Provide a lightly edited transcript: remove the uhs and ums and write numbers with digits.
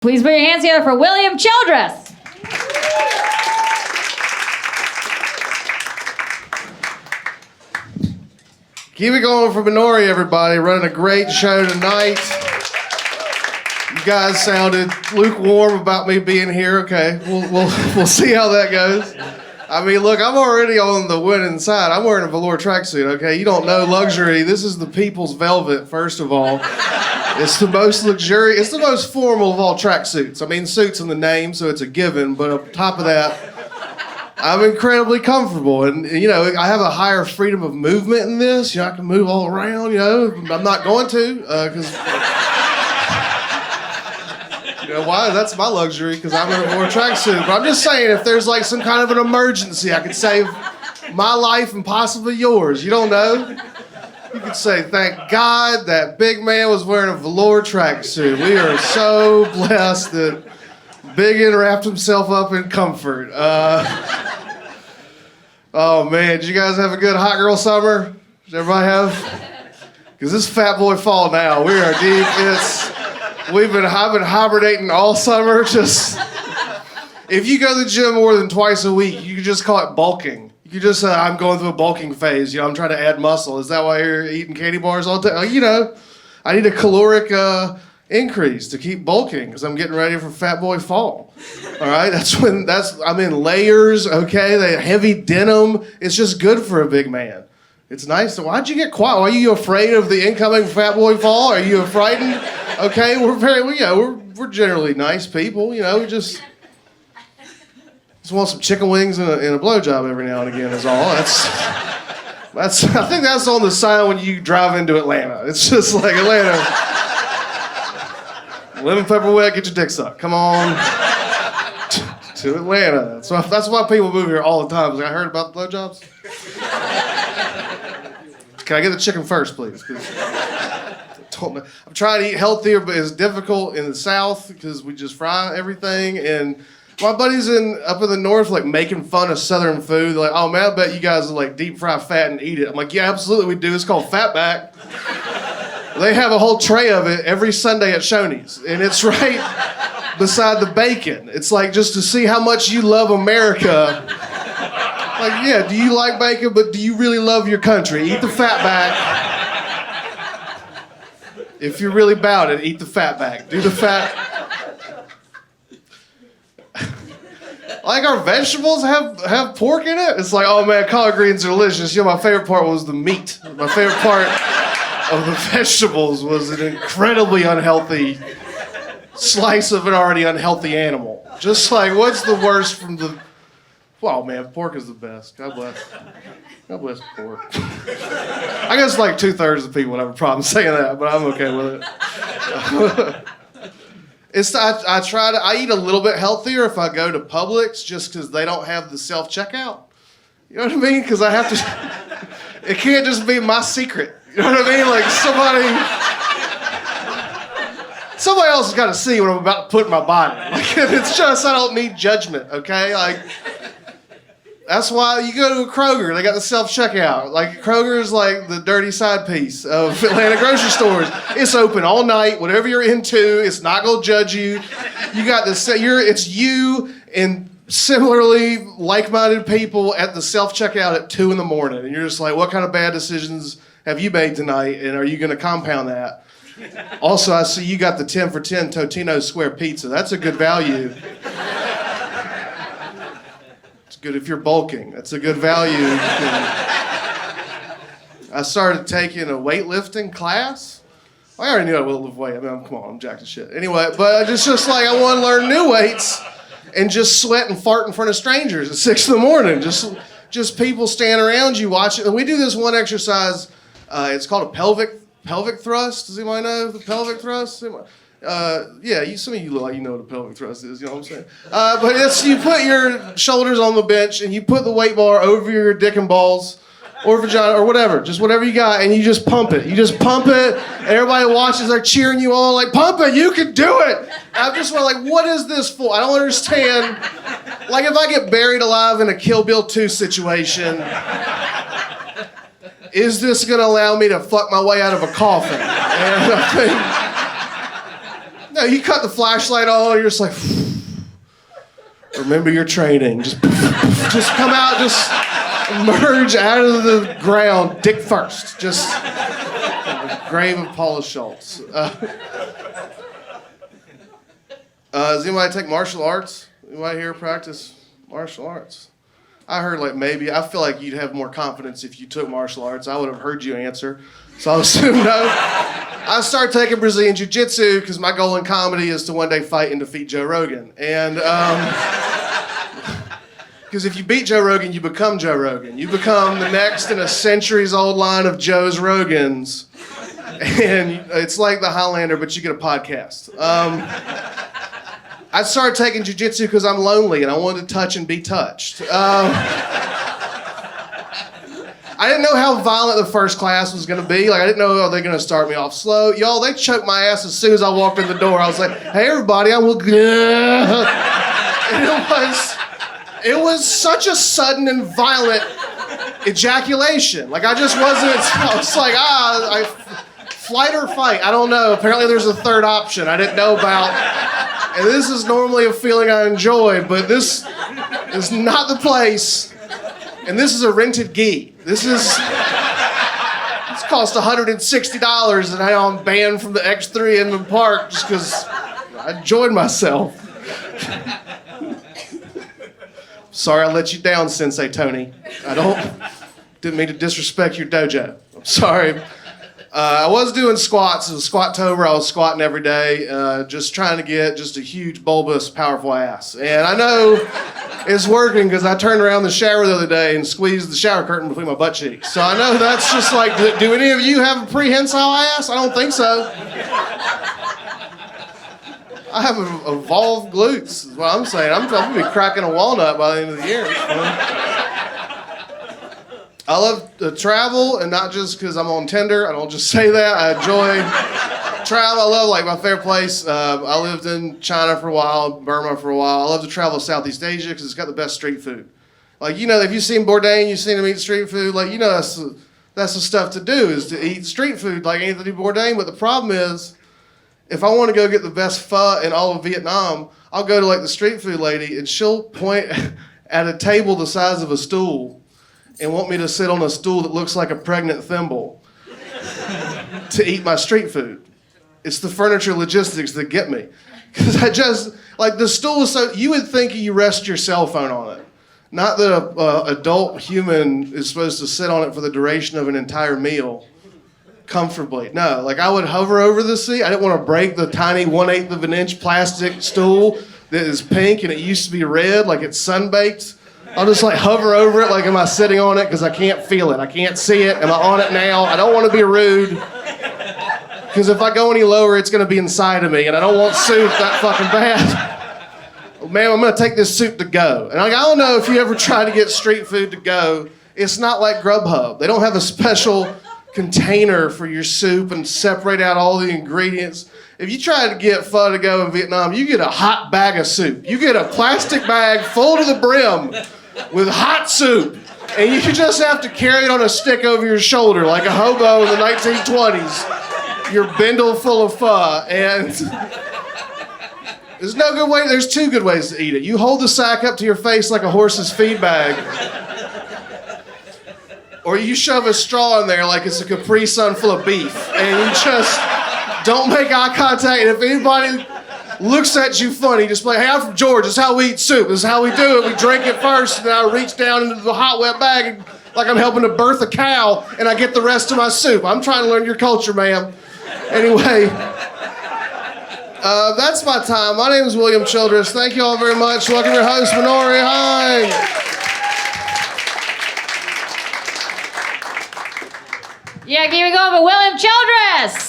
Please put your hands together for William Childress. Keep it going for Minori, everybody. Running a great show tonight. You guys sounded lukewarm about me being here. Okay, we'll see how that goes. I mean, look, I'm already on the winning side. I'm wearing a velour tracksuit, okay? You don't know luxury. This is the people's velvet, first of all. It's the most luxurious, it's the most formal of all tracksuits. I mean, suits in the name, so it's a given, but on top of that, I'm incredibly comfortable. And, you know, I have a higher freedom of movement in this. You know, I can move all around, you know. I'm not going to, because... You know why? That's my luxury, because I'm in a velour tracksuit. But I'm just saying, if there's like some kind of an emergency, I could save my life and possibly yours. You don't know. You could say, thank God that big man was wearing a velour tracksuit. We are so blessed that Biggin wrapped himself up in comfort. Oh man, did you guys have a good hot girl summer? Did everybody have? Because this fat boy fall now. We are deep. I've been hibernating all summer. Just if you go to the gym more than twice a week, you can just call it bulking. You can just say, I'm going through a bulking phase. You know, I'm trying to add muscle. Is that why you're eating candy bars all day? You know, I need a caloric increase to keep bulking because I'm getting ready for fat boy fall. All right, I'm in layers. Okay, the heavy denim. It's just good for a big man. It's nice. Why'd you get quiet? Are you afraid of the incoming fat boy fall? Are you frightened? Okay, we're generally nice people. You know, we just want some chicken wings and a blowjob every now and again is all. That's. I think that's on the sign when you drive into Atlanta. It's just like Atlanta. Lemon pepper wet, get your dick sucked. Come on to Atlanta. So that's why people move here all the time. I heard about the blowjobs. Can I get the chicken first, please? I'm trying to eat healthier, but it's difficult in the South because we just fry everything. And my buddies up in the North like making fun of Southern food. They're like, oh man, I bet you guys like deep fry fat and eat it. I'm like, yeah, absolutely we do. It's called fatback. They have a whole tray of it every Sunday at Shoney's, and it's right beside the bacon. It's like just to see how much you love America. Like, yeah, do you like bacon, but do you really love your country? Eat the fatback. If you're really about it, eat the fatback. Do the fat. Like our vegetables have pork in it. It's like, oh man, collard greens are delicious. You know, my favorite part was the meat. My favorite part of the vegetables was an incredibly unhealthy slice of an already unhealthy animal. Just like, what's the worst from the... Well, man, pork is the best. God bless pork. I guess like 2/3 of the people would have a problem saying that, but I'm okay with it. I eat a little bit healthier if I go to Publix just because they don't have the self-checkout. You know what I mean? Because I have to... It can't just be my secret. You know what I mean? Like somebody else has got to see what I'm about to put in my body. Like, it's just, I don't need judgment, okay? Like, that's why you go to a Kroger, they got the self-checkout. Like, Kroger is like the dirty side piece of Atlanta grocery stores. It's open all night, whatever you're into, it's not gonna judge you. You got it's you and similarly like-minded people at the self-checkout at 2 a.m. And you're just like, what kind of bad decisions have you made tonight, and are you gonna compound that? Also, I see you got the 10 for 10 Totino's Square Pizza. That's a good value. It's good if you're bulking. That's a good value. I started taking a weightlifting class. I already knew I would lift weight. I mean, come on, I'm jacked as shit. Anyway, but it's just like I want to learn new weights and just sweat and fart in front of strangers at 6 a.m. Just people standing around you watching. And we do this one exercise. It's called a pelvic thrust. Does anybody know the pelvic thrust? Yeah, some of you look like you know what a pelvic thrust is, you know what I'm saying? But it's, you put your shoulders on the bench and you put the weight bar over your dick and balls or vagina or whatever, just whatever you got, and you just pump it. You just pump it, and everybody watches, they're cheering you on, like, pump it, you can do it! I'm just like, what is this for? I don't understand. Like, if I get buried alive in a Kill Bill 2 situation, is this gonna allow me to fuck my way out of a coffin? And I think, No, you cut the flashlight on, you're just like, remember your training. Just come out, just emerge out of the ground, dick first. Just the grave of Paula Schultz. Does anybody take martial arts? Anybody here practice martial arts? I heard maybe. I feel like you'd have more confidence if you took martial arts. I would have heard you answer. So I'll assume no. I started taking Brazilian Jiu-Jitsu because my goal in comedy is to one day fight and defeat Joe Rogan. And because if you beat Joe Rogan, you become Joe Rogan. You become the next in a centuries-old line of Joe's Rogans. And it's like the Highlander, but you get a podcast. I started taking jiu-jitsu because I'm lonely and I wanted to touch and be touched. I didn't know how violent the first class was going to be. I didn't know, are they going to start me off slow? Y'all, they choked my ass as soon as I walked in the door. I was like, hey, everybody, I will... And it was such a sudden and violent ejaculation. I just wasn't... I was like, flight or fight? I don't know. Apparently there's a third option I didn't know about. And this is normally a feeling I enjoy, but this is not the place. And this is a rented gi. This cost $160, and now I'm banned from the X3 in the park just because I enjoyed myself. Sorry I let you down, Sensei Tony. Didn't mean to disrespect your dojo. I'm sorry. I was doing squats. It was Squat-tober. I was squatting every day, just trying to get just a huge, bulbous, powerful ass. And I know it's working because I turned around the shower the other day and squeezed the shower curtain between my butt cheeks. So I know that's just do any of you have a prehensile ass? I don't think so. I have evolved glutes, is what I'm saying. I'm going to be cracking a walnut by the end of the year. I love to travel, and not just because I'm on Tinder. I don't just say that. I enjoy travel. I love, my favorite place. I lived in China for a while, Burma for a while. I love to travel to Southeast Asia because it's got the best street food. If you've seen Bourdain, you've seen him eat street food. That's the stuff to do, is to eat street food like Anthony Bourdain. But the problem is, if I want to go get the best pho in all of Vietnam, I'll go to the street food lady, and she'll point at a table the size of a stool and want me to sit on a stool that looks like a pregnant thimble to eat my street food. It's the furniture logistics that get me. Because the stool is so, you would think you rest your cell phone on it. Not that an adult human is supposed to sit on it for the duration of an entire meal comfortably. No, I would hover over the seat. I didn't want to break the tiny 1/8 of an inch plastic stool that is pink and it used to be red, it's sun-baked. I'll just hover over it, am I sitting on it? Because I can't feel it. I can't see it. Am I on it now? I don't want to be rude. Because if I go any lower, it's going to be inside of me. And I don't want soup that fucking bad. Ma'am, I'm going to take this soup to go. And I don't know if you ever try to get street food to go. It's not like Grubhub. They don't have a special container for your soup and separate out all the ingredients. If you try to get pho to go in Vietnam, you get a hot bag of soup. You get a plastic bag full to the brim with hot soup, and you just have to carry it on a stick over your shoulder like a hobo in the 1920s. Your bindle full of pho, and there's no good way. There's two good ways to eat it. You hold the sack up to your face like a horse's feed bag, or you shove a straw in there like it's a Capri Sun full of beef, and you just don't make eye contact. And if anybody looks at you funny, just play, hey, I'm from Georgia. This is how we eat soup. This is how we do it. We drink it first, and then I reach down into the hot, wet bag and, like I'm helping to birth a cow, and I get the rest of my soup. I'm trying to learn your culture, ma'am. Anyway, that's my time. My name is William Childress. Thank you all very much. Welcome your host, Minori Hine. Yeah, keep it going for William Childress.